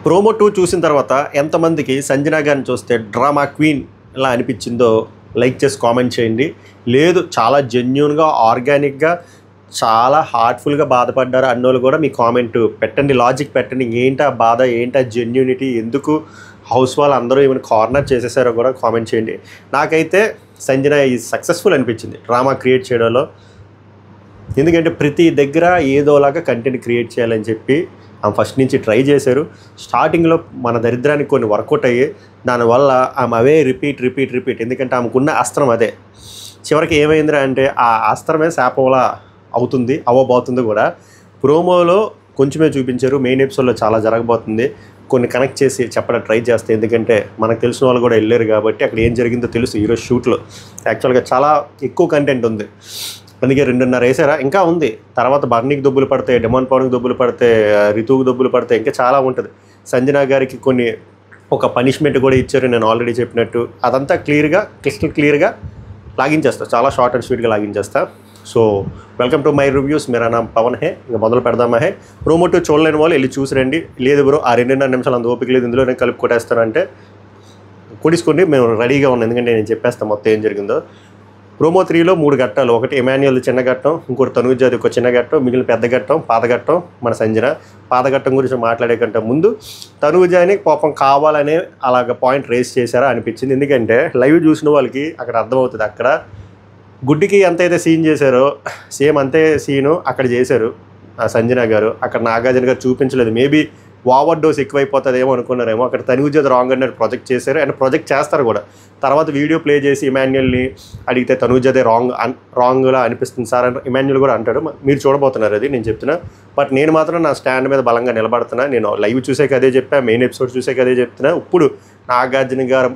Promo 2 చూసిన తర్వాత ఎంతమందికి సంజన గారిని చూస్తే డ్రామా క్వీన్ ఎలా అనిపించిందో లైక్ చేసి కామెంట్ చేయండి. లేదు చాలా జెన్యూన్గా ఆర్గానిక్గా చాలా హార్ట్ఫుల్గా బాధపడ్డారు అన్నోళ్ళు కూడా మీ కామెంట్ పెట్టండి, లాజిక్ పెట్టండి. ఏంటా బాధ, ఏంటా జెన్యూనిటీ, ఎందుకు హౌస్ వాళ్ళు అందరూ ఏమైనా కార్నర్ చేసేసారో కూడా కామెంట్ చేయండి. నాకైతే సంజన ఈజ్ సక్సెస్ఫుల్ అనిపించింది డ్రామా క్రియేట్ చేయడంలో. ఎందుకంటే ప్రతి దగ్గర ఏదోలాగా కంటెంట్ క్రియేట్ చేయాలని చెప్పి ఆమె ఫస్ట్ నుంచి ట్రై చేశారు. స్టార్టింగ్లో మన దరిద్రానికి కొన్ని వర్కౌట్ అయ్యాయి. దానివల్ల ఆమె అవే రిపీట్ ఎందుకంటే ఆమెకున్న అస్త్రం అదే. చివరికి ఏమైందిరా అంటే ఆ అస్త్రమే శాపంలా అవుతుంది, అవ్వబోతుంది కూడా. ప్రోమోలో కొంచెమే చూపించారు, మెయిన్ ఎపిసోడ్లో చాలా జరగబోతుంది. కొన్ని కనెక్ట్ చేసి చెప్పడం ట్రై చేస్తే, ఎందుకంటే మనకు తెలిసిన వాళ్ళు కూడా వెళ్ళారు కాబట్టి అక్కడ ఏం జరిగిందో తెలుసు. ఈరోజు షూట్లో యాక్చువల్గా చాలా ఎక్కువ కంటెంట్ ఉంది, అందుకే 2:30 వేసారా. ఇంకా ఉంది, తర్వాత బర్నీకి దొబ్బులు పడతాయి, డెమాన్ పవన్కి దొబ్బులు పడతాయి, రితువుకి దొబ్బులు పడతాయి, ఇంకా చాలా ఉంటుంది. సంజన గారికి కొన్ని ఒక పనిష్మెంట్ కూడా ఇచ్చారు, నేను ఆల్రెడీ చెప్పినట్టు. అదంతా క్రిస్టల్ క్లియర్గా లాగించేస్తా, చాలా షార్ట్ అండ్ స్వీట్గా లాగించేస్తా. So welcome to my reviews. మేరా నామ్ పవన్ హే. ఇంకా మొదలు పెడదామా హే. ప్రోమో 2 చూడలేని వాళ్ళు వెళ్ళి చూసిరండి. లేదు బ్రో ఆ 2:30 నిమిషాలు అంత ఓపిక లేదు, ఇందులో నేను కలిపి కొట్టేస్తానంటే కొట్టించుకోండి, మేము రెడీగా ఉన్నాం. ఎందుకంటే నేను చెప్పేస్తాను మొత్తం ఏం జరిగిందో. ప్రోమో 3లో 3 ఘట్టాలు. ఒకటి ఎమాన్యుయల్ చిన్న ఘట్టం, ఇంకోటి తనుజాది ఒక చిన్న ఘట్టం, మిగిలిన పెద్ద ఘట్టం పాతఘట్టం మన సంజన. పాతఘట్టం గురించి మాట్లాడే కంటే ముందు తనుజాని పాపం కావాలనే అలాగ పాయింట్ రేస్ చేశారా అనిపించింది. ఎందుకంటే లైవ్ చూసిన వాళ్ళకి అక్కడ అర్థమవుతుంది. అక్కడ గుడ్డికి ఎంతైతే సీన్ చేశారో సేమ్ అంతే సీను అక్కడ చేశారు సంజన గారు. అక్కడ నాగార్జున గారు చూపించలేదు. మేబీ ఓవర్ డోస్ ఎక్కువైపోతుందేమో అనుకున్నారేమో. అక్కడ తనుజాది రాంగ్ అన్నట్టు ప్రొజెక్ట్ చేశారు, అండ్ ప్రొజెక్ట్ చేస్తారు కూడా. తర్వాత వీడియో ప్లే చేసి ఇమాన్యుయల్ని అడిగితే తనుజాదే రాంగ్లా అనిపిస్తుంది సార్ అని ఇమాన్యుయల్ కూడా అంటాడు. మీరు చూడబోతున్నారు, అది నేను చెప్తున్నా. బట్ నేను మాత్రం నా స్టాండ్ మీద బలంగా నిలబడుతున్నా. నేను లైవ్ చూసాక అదే చెప్పా, మెయిన్ ఎపిసోడ్ చూసాక అదే చెప్తున్నా. ఇప్పుడు నాగార్జున గారు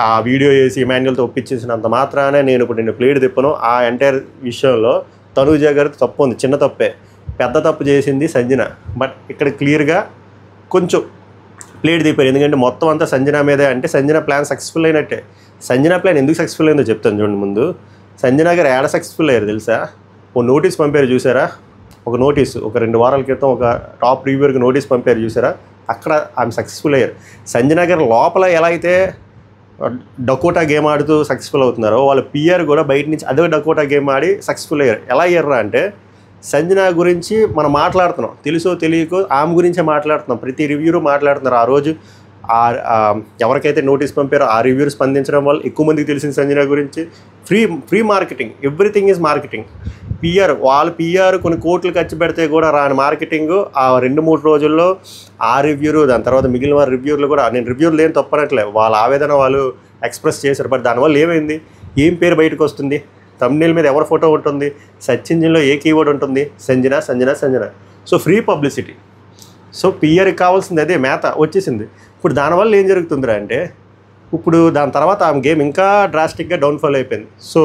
ఆ వీడియో వేసి ఇమాన్యుయల్తో ఒప్పించేసినంత మాత్రానే నేను ఇప్పుడు నేను ప్లేట్ తిప్పను. ఆ ఎంటైర్ విషయంలో తనుజ గారికి తప్పు ఉంది, చిన్న తప్పే. పెద్ద తప్పు చేసింది సంజన. బట్ ఇక్కడ క్లియర్గా కొంచెం ప్లేట్ తిప్పారు. ఎందుకంటే మొత్తం అంతా సంజన మీదే. అంటే సంజన ప్లాన్ సక్సెస్ఫుల్ అయినట్టే. సంజన ప్లాన్ ఎందుకు సక్సెస్ఫుల్ అయిందో చెప్తాను చూడండి. ముందు సంజన గారు ఏడ సక్సెస్ఫుల్ అయ్యారు తెలుసా? ఓ నోటీస్ పంపారు చూసారా? ఒక నోటీసు ఒక 2 వారాల క్రితం ఒక టాప్ రివ్యూవర్కి నోటీస్ పంపారు చూసారా? అక్కడ ఆమె సక్సెస్ఫుల్ అయ్యారు. సంజన గారు లోపల ఎలా అయితే డకోటా గేమ్ ఆడుతూ సక్సెస్ఫుల్ అవుతున్నారో, వాళ్ళ పిఆర్ కూడా బయట నుంచి అదే డకోటా గేమ్ ఆడి సక్సెస్ఫుల్ అయ్యారు. ఎలా అయ్యారా అంటే సంజన గురించి మనం మాట్లాడుతున్నాం, తెలుసో తెలియకో ఆమె గురించే మాట్లాడుతున్నాం. ప్రతి రివ్యూరు మాట్లాడుతున్నారు. ఆ రోజు ఎవరికైతే నోటీస్ పంపారో ఆ రివ్యూరు స్పందించడం వల్ల ఎక్కువ మందికి తెలిసింది సంజన గురించి. Free marketing, everything is marketing. వాళ్ళ పిఆర్ కొన్ని కోట్లు ఖర్చు పెడితే కూడా రాని మార్కెటింగ్ ఆ 2-3 రోజుల్లో ఆ రివ్యూరు, దాని తర్వాత మిగిలిన వారి రివ్యూర్లు కూడా, నేను రివ్యూర్లు ఏం తప్పనట్లే, వాళ్ళ ఆవేదన వాళ్ళు ఎక్స్ప్రెస్ చేశారు. బట్ దానివల్ల ఏమైంది? ఏం పేరు బయటకు వస్తుంది? థంబ్నెయిల్ మీద ఎవరి ఫోటో ఉంటుంది? సెర్చ్ ఇంజిన్లో ఏ కీవర్డ్ ఉంటుంది? Sanjana Sanjana Sanjana. So free publicity. So పిఆర్కి కావాల్సింది అదే, మేత వచ్చేసింది. ఇప్పుడు దానివల్ల ఏం జరుగుతుందిరా అంటే, ఇప్పుడు దాని తర్వాత ఆమె గేమ్ ఇంకా డ్రాస్టిక్గా డౌన్ఫాల్ అయిపోయింది. సో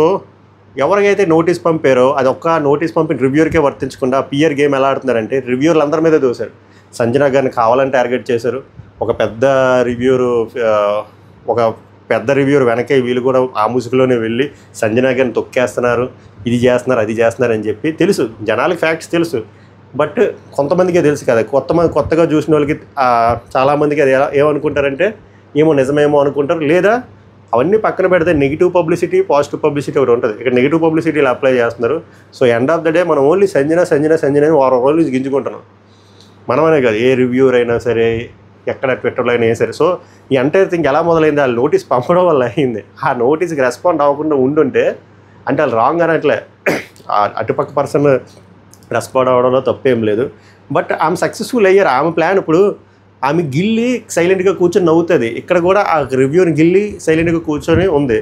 ఎవరికైతే నోటీస్ పంపారో అది ఒక్క నోటీస్ పంపిన రివ్యూర్కే వర్తించకుండా పిఆర్ గేమ్ ఎలా ఆడుతున్నారంటే రివ్యూర్లు అందరి మీద దోశారు. సంజన గారిని కావాలని టార్గెట్ చేశారు. ఒక పెద్ద రివ్యూర్ వెనకే వీళ్ళు కూడా ఆ ముసుగులోనే వెళ్ళి సంజన గారిని తొక్కేస్తున్నారు, ఇది చేస్తున్నారు, అది చేస్తున్నారు అని చెప్పి తెలుసు. జనాలకి ఫ్యాక్ట్స్ తెలుసు. బట్ కొంతమందికే తెలుసు కదా, కొత్తగా చూసిన వాళ్ళకి చాలామందికి అది ఏమనుకుంటారంటే ఏమో నిజమేమో అనుకుంటారు. లేదా అవన్నీ పక్కన పెడితే నెగిటివ్ పబ్లిసిటీ, పాజిటివ్ పబ్లిసిటీ ఒకటి ఉంటుంది. ఇక్కడ నెగిటివ్ పబ్లిసిటీలు అప్లై చేస్తున్నారు. So end of the day మనం ఓన్లీ సంజన అని వారం రోజులు గింజుకుంటున్నాం. మనమనే కాదు, ఏ రివ్యూర్ అయినా సరే, ఎక్కడ ట్విట్టర్లో అయినా సరే. సో ఈ ఎంటైర్ థింగ్ ఎలా మొదలైంది? వాళ్ళు నోటీస్ పంపడం వల్ల అయింది. ఆ నోటీస్కి రెస్పాండ్ అవ్వకుండా ఉండుంటే, అంటే వాళ్ళు రాంగ్ అనట్లే, అటుపక్క పర్సన్ రెస్పాండ్ అవ్వడంలో తప్పేం లేదు. బట్ ఆమె సక్సెస్ఫుల్ అయ్యారు. ఆమె ప్లాన్ ఇప్పుడు ఆమె గిల్లి సైలెంట్గా కూర్చొని నవ్వుతుంది. ఇక్కడ కూడా ఆ రివ్యూని గిల్లి సైలెంట్గా కూర్చొని ఉంది.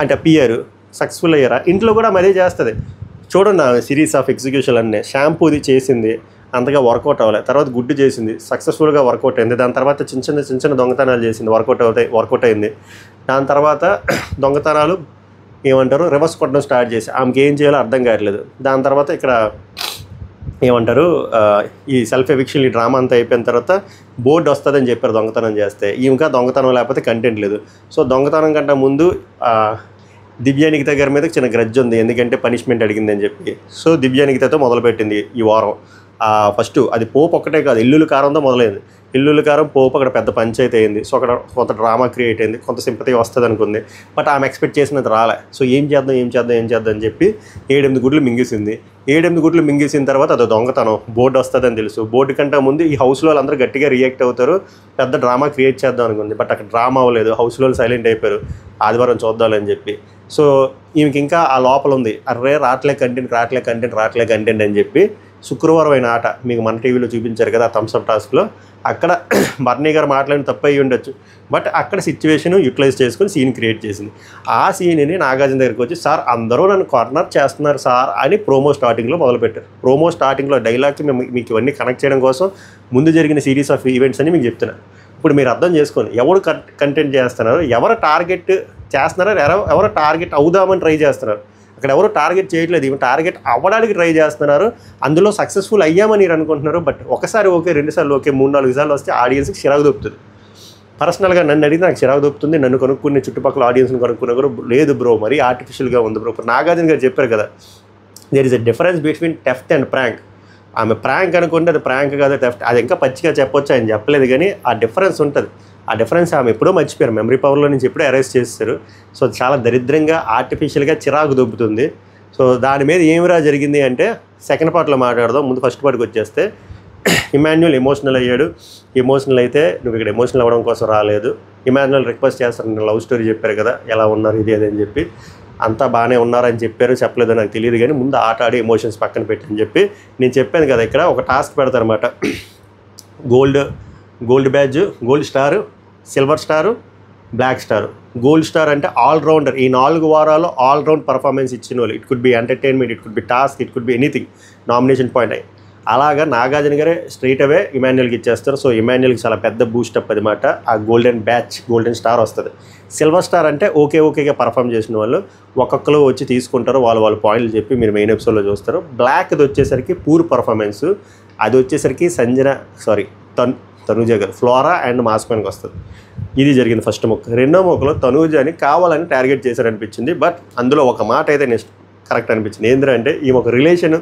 అంటే పిఆర్ సక్సెస్ఫుల్ అయ్యారా? ఇంట్లో కూడా అదే చేస్తుంది. చూడండి, ఆ సిరీస్ ఆఫ్ ఎగ్జిక్యూషన్ అన్నీ. షాంపూది చేసింది, అంతగా వర్కౌట్ అవ్వలేదు. తర్వాత గుడ్డు చేసింది, సక్సెస్ఫుల్గా వర్కౌట్ అయింది. దాని తర్వాత చిన్న చిన్న దొంగతనాలు చేసింది, వర్కౌట్ అయింది. దాని తర్వాత దొంగతనాలు ఏమంటారు రివర్స్ కొట్టడం స్టార్ట్ చేసి ఆమెకి ఏం చేయాలో అర్థం కావట్లేదు. దాని తర్వాత ఇక్కడ ఏమంటారు ఈ సెల్ఫ్ ఎవిక్షన్ ఈ డ్రామా అంతా అయిపోయిన తర్వాత బోర్డు వస్తుందని చెప్పారు దొంగతనం చేస్తే. ఇంకా దొంగతనం లేకపోతే కంటెంట్ లేదు. సో దొంగతనం కంటే ముందు దివ్యానికిత గారి మీద చిన్న గ్రడ్జ్ ఉంది, ఎందుకంటే పనిష్మెంట్ అడిగిందని చెప్పి. సో దివ్యానికితతో మొదలుపెట్టింది ఈ వారం. ఫస్ట్ అది పోపు ఒక్కటే కాదు, ఇల్లులు కారంతో మొదలైంది. ఇల్లుల కారం పోపు అక్కడ పెద్ద పంచాయతీ అయింది. సో అక్కడ కొంత డ్రామా క్రియేట్ అయింది, కొంత సింపతి వస్తుంది అనుకుంది. బట్ ఆమె ఎక్స్పెక్ట్ చేసినది రాలే. సో ఏం చేద్దాం అని చెప్పి 7-8 గుడ్లు మింగేసింది. 7-8 గుడ్లు మింగేసిన తర్వాత అది దొంగతనం, బోర్డు వస్తుందని తెలుసు. బోర్డు కంటే ముందు ఈ హౌస్లో వాళ్ళందరూ గట్టిగా రియాక్ట్ అవుతారు, పెద్ద డ్రామా క్రియేట్ చేద్దాం అనుకుంది. బట్ అక్కడ డ్రామా అవ్వలేదు, హౌస్లో వాళ్ళు సైలెంట్ అయిపోయారు. ఆదివారం చూద్దామని చెప్పి. సో ఈమెకి ఇంకా ఆ లోపల ఉంది, అర్రే రాట్లే కంటెంట్ అని చెప్పి. శుక్రవారం అయిన ఆట మీకు మన టీవీలో చూపించారు కదా, థమ్స్అప్ టాస్క్లో. అక్కడ బర్నీ గారు మాట్లాడిన తప్పు అయ్యి ఉండొచ్చు, బట్ అక్కడ సిచ్యువేషన్ యూటిలైజ్ చేసుకుని సీన్ క్రియేట్ చేసింది. ఆ సీన్ని నాగార్జున దగ్గరికి వచ్చి, సార్ అందరూ నన్ను కార్నర్ చేస్తున్నారు సార్ అని ప్రోమో స్టార్టింగ్లో మొదలుపెట్టారు. ప్రోమో స్టార్టింగ్లో డైలాగ్కి మీకు ఇవన్నీ కనెక్ట్ చేయడం కోసం ముందు జరిగిన సిరీస్ ఆఫ్ ఈవెంట్స్ అని మీకు చెప్తున్నాను. ఇప్పుడు మీరు అర్థం చేసుకోండి, ఎవరు కంటెంట్ చేస్తున్నారు, ఎవరు టార్గెట్ చేస్తున్నారు, ఎవరు టార్గెట్ అవుదామని ట్రై చేస్తున్నారు. అక్కడ ఎవరు టార్గెట్ చేయట్లేదు, ఇవి టార్గెట్ అవ్వడానికి ట్రై చేస్తున్నారు. అందులో సక్సెస్ఫుల్ అయ్యామని మీరు అనుకుంటున్నారు. బట్ ఒకసారి ఓకే, 2 సార్లు ఓకే, 3-4 సార్లు వస్తే ఆడియన్స్కి చిరాకు దొప్పుతుంది. పర్సనల్గా నన్ను అడిగితే నాకు చిరాకు దొప్పుతుంది. నన్ను కనుక్కునే చుట్టుపక్కల ఆడియన్స్ని కనుక్కున్నా కూడా లేదు బ్రో, మరీ ఆర్టిఫిషియల్గా ఉంది బ్రో. ఇప్పుడు నాగార్జున గారు చెప్పారు కదా, there is a difference between theft and prank. ఆమె ప్రాంక్ అనుకుంటే అది ప్రాంక్ కాదు, టెఫ్ట్. అది ఇంకా పచ్చిగా చెప్పొచ్చు, ఆయన చెప్పలేదు, కానీ ఆ డిఫరెన్స్ ఉంటుంది. ఆ డిఫరెన్స్ ఆమె ఎప్పుడో మర్చిపోయారు, మెమరీ పవర్లో నుంచి ఎప్పుడో అరెస్ట్ చేస్తారు. సో చాలా దరిద్రంగా ఆర్టిఫిషియల్గా చిరాకు దొబ్బుతుంది. సో దాని మీద ఏమిరా జరిగింది అంటే సెకండ్ పార్ట్లో మాట్లాడదాం. ముందు ఫస్ట్ పార్ట్కి వచ్చేస్తే, ఇమాన్యుయల్ ఎమోషనల్ అయ్యాడు. ఎమోషనల్ అయితే నువ్వు ఇక్కడ ఎమోషనల్ అవ్వడం కోసం రాలేదు. ఇమాన్యుయల్ రిక్వెస్ట్ చేస్తారు, నేను లవ్ స్టోరీ చెప్పారు కదా, ఎలా ఉన్నారు ఇది అదని చెప్పి. అంతా బాగానే ఉన్నారని చెప్పారు, చెప్పలేదో నాకు తెలియదు, కానీ ముందు ఆట ఆడి ఎమోషన్స్ పక్కన పెట్టని చెప్పి నేను చెప్పాను కదా. ఇక్కడ ఒక టాస్క్ పెడతారన్నమాట, gold badge, gold star, silver star, black star. Gold star అంటే ఆల్రౌండర్, ఈ 4 వారాలు ఆల్రౌండ్ పర్ఫార్మెన్స్ ఇచ్చిన వాళ్ళు. It could be entertainment, it could be task, it could be anything, nomination point అయ్యి. అలాగా నాగార్జున గారే స్ట్రైట్ అవే ఇమాన్యుయల్కి ఇచ్చేస్తారు. సో ఇమాన్యుయల్కి చాలా పెద్ద బూస్టప్ అనమాట. ఆ గోల్డెన్ బ్యాచ్, గోల్డెన్ స్టార్ వస్తుంది. సిల్వర్ స్టార్ అంటే ఓకేగా పర్ఫామ్ చేసిన వాళ్ళు ఒక్కొక్కరు వచ్చి తీసుకుంటారు, వాళ్ళ పాయింట్లు చెప్పి మీరు మెయిన్ ఎపిసోడ్లో చూస్తారు. బ్లాక్ది వచ్చేసరికి పూర్ పర్ఫార్మెన్స్, అది వచ్చేసరికి తనూజ గారు ఫ్లోరా అండ్ మాస్కోన్కి వస్తుంది. ఇది జరిగింది ఫస్ట్ మొక్క. రెండో మొక్కలో తనూజని కావాలని టార్గెట్ చేశారనిపించింది. బట్ అందులో ఒక మాట అయితే నెక్స్ట్ కరెక్ట్ అనిపించింది. ఏంటంటే ఈ ఒక రిలేషన్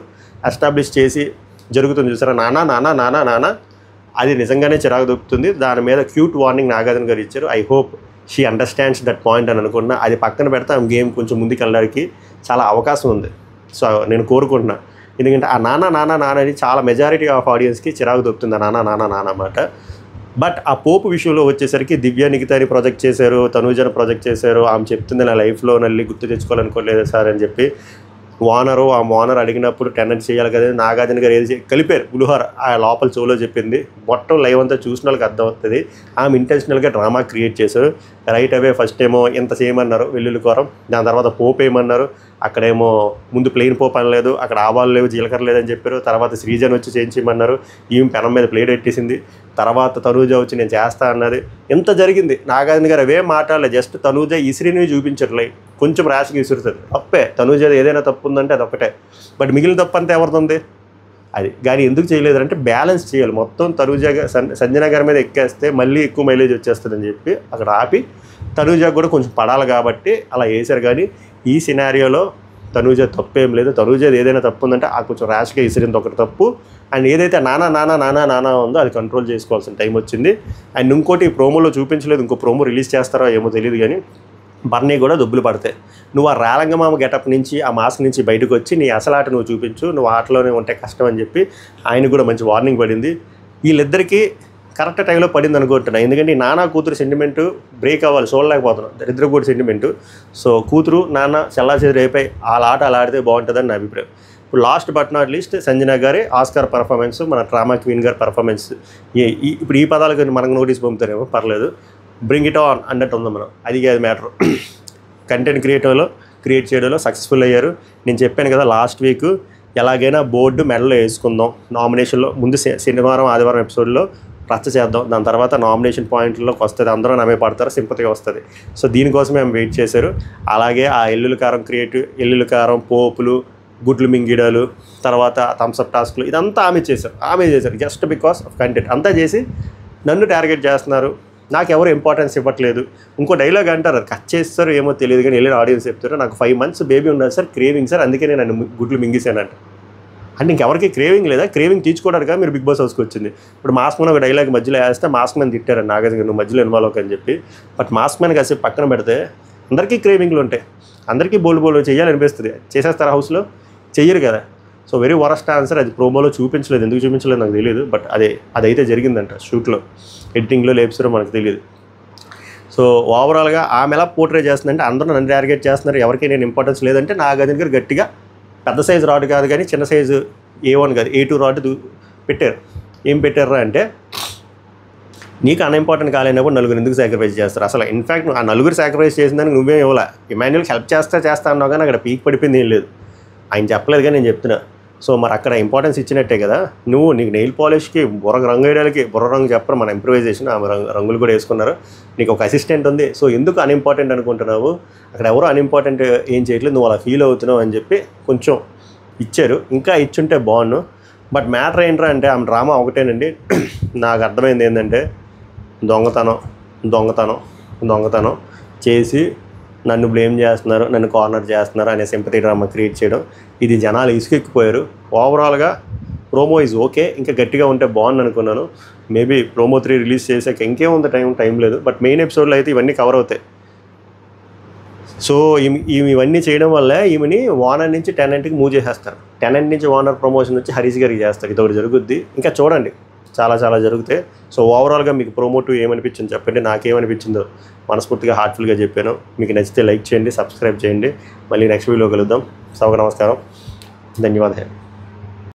ఎస్టాబ్లిష్ చేసి జరుగుతుంది చూసారా, నానా అది నిజంగానే చిరాకు దొరుకుతుంది. దాని మీద క్యూట్ వార్నింగ్ నాగార్జున గారు ఇచ్చారు. I hope she understands that point అని అనుకున్నా. అది పక్కన పెడితే ఆమె గేమ్ కొంచెం ముందుకు వెళ్ళడానికి చాలా అవకాశం ఉంది. సో నేను కోరుకుంటున్నా, ఎందుకంటే ఆ నానా అని చాలా మెజారిటీ ఆఫ్ ఆడియన్స్కి చిరాకు దొరుకుతుంది ఆ నానా అన్నమాట. బట్ ఆ పోపు విషయంలో వచ్చేసరికి దివ్య నిఖితాని ప్రాజెక్ట్ చేశారు, తనూజను ప్రాజెక్ట్ చేశారు. ఆమె చెప్తుంది నా లైఫ్లో నల్లి గుర్తు తెచ్చుకోవాలనుకోలేదు సార్ అని చెప్పి. ఓనర్ అడిగినప్పుడు టెనెంట్ చేయాలి కదా, నాగార్జున గారు ఏది కలిపారు పులిహోర ఆ లోపల చెవులో చెప్పింది. మొత్తం లైవ్ అంతా చూసిన వాళ్ళకి అర్థమవుతుంది. ఆమె ఇంటెన్షనల్గా డ్రామా క్రియేట్ చేశారు. రైట్ అవే ఫస్ట్ ఏమో ఇంత చేయమన్నారు వెల్లుల్లి కూరం, దాని తర్వాత పోపు ఏమన్నారు, అక్కడేమో ముందు ప్లెయిన్ పోపు అనలేదు, అక్కడ ఆవాలు లేవు జీలకర్ర లేదని చెప్పారు. తర్వాత శ్రీజన్ వచ్చి చేయించమన్నారు, ఈమె పెనం మీద ప్లేట్ ఎట్టేసింది. తర్వాత తనూజ వచ్చి నేను చేస్తా అన్నది. ఎంత జరిగింది. నాగార్జున గారు అవే మాట్లాడలేదు, జస్ట్ తనూజ ఇసిరిని చూపించట్లే, కొంచెం ర్యాష్గా ఇసురుతుంది. తప్పే, తనూజ ఏదైనా తప్పు ఉందంటే అది ఒకటే. బట్ మిగిలిన తప్పు అంతా ఎవరిది అది. కానీ ఎందుకు చేయలేదు అంటే బ్యాలెన్స్ చేయాలి. మొత్తం తనూజ సంజన గారి మీద ఎక్కేస్తే మళ్ళీ ఎక్కువ మైలేజ్ వచ్చేస్తుందని చెప్పి అక్కడ ఆపి తనూజకు కూడా కొంచెం పడాలి కాబట్టి అలా వేశారు. కానీ ఈ సినారియోలో తనూజ తప్పేం లేదు. తనూజ ఏదైనా తప్పు ఉందంటే ఆ కొంచెం ర్యాష్గా ఇసిరింది ఒకటి తప్పు. అండ్ ఏదైతే నానా ఉందో అది కంట్రోల్ చేసుకోవాల్సిన టైం వచ్చింది. అండ్ ఇంకోటి ఈ ప్రోమోలో చూపించలేదు, ఇంకో ప్రోమో రిలీజ్ చేస్తారో ఏమో తెలియదు, కానీ బర్నీ కూడా దొబ్బులు పడతాయి. నువ్వు ఆ రాలంగమామ గెటప్ నుంచి ఆ మాస్క్ నుంచి బయటకు వచ్చి నీ అసలు ఆట నువ్వు చూపించు, నువ్వు ఆటలోనే ఉంటే కష్టం అని చెప్పి ఆయన కూడా మంచి వార్నింగ్ పడింది. వీళ్ళిద్దరికీ కరెక్ట్ టైంలో పడింది అనుకుంటున్నాను. ఎందుకంటే ఈ నానా కూతురు సెంటిమెంటు బ్రేక్ అవ్వాలి, చూడలేకపోతున్నాం. దరిద్ర కూతురు సెంటిమెంటు. సో కూతురు నాన్న చెల్లాచెదురు అయిపోయి వాళ్ళ ఆట అలా ఆడితే బాగుంటుందని నా అభిప్రాయం. ఇప్పుడు last but not least Sanjana గారి ఆస్కార్ పర్ఫార్మెన్స్, మన డ్రామా క్వీన్ గారి పర్ఫార్మెన్స్. ఇప్పుడు ఈ పదాలకు మనకు నోటీస్ పంపుతారేమో పర్లేదు, బ్రింగ్ ఇట్ ఆన్ అన్నట్టు ఉంది. మనం అది కాదు మ్యాటర్. కంటెంట్ క్రియేట్ చేయడంలో సక్సెస్ఫుల్ అయ్యారు. నేను చెప్పాను కదా లాస్ట్ వీక్, ఎలాగైనా బోర్డు మెడలో వేసుకుందాం, నామినేషన్లో ముందు శనివారం ఆదివారం ఎపిసోడ్లో రచ్చ చేద్దాం, దాని తర్వాత నామినేషన్ పాయింట్లోకి వస్తుంది, అందరూ నమ్మే పడతారు, సింపతిగా వస్తుంది. సో దీనికోసమే ఆమె వెయిట్ చేశారు. అలాగే ఆ ఎల్లుల కారం పోపులు, గుడ్లు మింగిడాలు, తర్వాత థమ్స్అప్ టాస్క్లు, ఇదంతా ఆమె చేశారు జస్ట్ బికాస్ ఆఫ్ కంటెంట్. అంతా చేసి నన్ను టార్గెట్ చేస్తున్నారు, నాకు ఎవరు ఇంపార్టెన్స్ ఇవ్వట్లేదు. ఇంకో డైలాగ్ అంటారు, అది కట్ చేస్తారు ఏమో తెలియదు, కానీ వెళ్ళిన ఆడియన్స్ చెప్తారు, నాకు 5 months బేబీ ఉన్నారు సార్, క్రేవింగ్ సార్, అందుకే నేను గుడ్లు మింగేశానంట. అంటే ఇంకెవరికి క్రేవింగ్ లేదా, క్రేవింగ్ తీర్చుకోవడానికి మీరు బిగ్ బాస్ హౌస్కి వచ్చింది. ఇప్పుడు మాస్క్ మ్యాన్ ఒక డైలాగ్ మధ్యలో వేస్తే మాస్క్ మ్యాన్ తిట్టారు నాగార్జున గారు, నువ్వు మధ్యలో ఇన్వాల్వ్ అని చెప్పి. బట్ మాస్క్ మ్యాన్ కాసేపు పక్కన పెడితే అందరికీ క్రేవింగ్లు ఉంటాయి, అందరికీ బోల్డ్ చేయాలనిపిస్తుంది. చేసేస్తారు హౌస్లో? చెయ్యరు కదా. So very worst answer. అది ప్రోమోలో చూపించలేదు, ఎందుకు చూపించలేదు నాకు తెలియదు. బట్ అదైతే జరిగిందంట షూట్లో, ఎడిటింగ్లో లేపుసారో మనకు తెలియదు. సో ఓవరాల్గా ఆమె ఎలా పోర్ట్రే చేస్తుందంటే అందరూ నన్ను టార్గెట్ చేస్తున్నారు, ఎవరికి నేను ఇంపార్టెన్స్ లేదంటే నాగార్జున గారు గట్టిగా పెద్ద సైజు రాడ్ కాదు కానీ చిన్న సైజు A1 కాదు A2 రాడ్ పెట్టారు. ఏం పెట్టారా అంటే, నీకు అన్ఇంపార్టెంట్ కాలేనప్పుడు నలుగురు ఎందుకు సాక్రిఫైస్ చేస్తారు? అసలు ఇన్ఫాక్ట్ నువ్వు ఆ నలుగురు సాక్రిఫైస్ చేసిందానికి నువ్వే ఇవ్వాల. ఇమాన్యుయల్కి హెల్ప్ చేస్తా అన్నావు కానీ అక్కడ పీక్ పడిపోయింది ఏం లేదు, ఆయన చెప్పలేదు కానీ నేను చెప్తున్నా. సో మరి అక్కడ ఇంపార్టెన్స్ ఇచ్చినట్టే కదా. నీకు నెయిల్ పాలిష్కి బుర్ర రంగు వేయడానికి బుర్ర రంగు చెప్పరు, మన ఇంప్రూవైజేషన్ ఆమె రంగులు కూడా వేసుకున్నారు. నీకు ఒక అసిస్టెంట్ ఉంది, సో ఎందుకు అన్ఇంపార్టెంట్ అనుకుంటున్నావు? అక్కడ ఎవరు అన్ఇంపార్టెంట్ ఏం చేయట్లేదు, నువ్వు అలా ఫీల్ అవుతున్నావు అని చెప్పి కొంచెం ఇచ్చారు. ఇంకా ఇచ్చుంటే బాగున్నాను. బట్ మ్యాటర్ ఏంట్రా అంటే ఆమె డ్రామా ఒకటేనండి. నాకు అర్థమైంది ఏంటంటే దొంగతనం చేసి నన్ను బ్లేమ్ చేస్తున్నారు, నన్ను కార్నర్ చేస్తున్నారు అనే సింపతి డ్రామా క్రియేట్ చేయడం, ఇది జనాలు ఇసుకెక్కిపోయారు. ఓవరాల్గా ప్రోమో ఈజ్ ఓకే, ఇంకా గట్టిగా ఉంటే బాగుంది అనుకున్నాను. మేబీ ప్రోమో 3 రిలీజ్ చేసాక ఇంకేముంది టైం లేదు. బట్ మెయిన్ ఎపిసోడ్లో అయితే ఇవన్నీ కవర్ అవుతాయి. సో ఇవన్నీ చేయడం వల్ల ఈమెని వానర్ నుంచి టెనెంట్కి మూవ్ చేసేస్తారు. టెనెంట్ నుంచి వానర్ ప్రమోషన్ వచ్చి హరీష్ గారికి చేస్తారు. ఇది ఒకటి జరుగుద్ది, ఇంకా చూడండి చాలా జరుగుతాయి. సో ఓవరాల్గా మీకు ప్రోమో 2 ఏమనిపించింది చెప్పండి. నాకేమనిపించిందో మనస్ఫూర్తిగా హార్ట్ఫుల్గా చెప్పాను. మీకు నచ్చితే లైక్ చేయండి, సబ్స్క్రైబ్ చేయండి. మళ్ళీ నెక్స్ట్ వీడియో కలుద్దాం. సభకు నమస్కారం, ధన్యవాదాలు.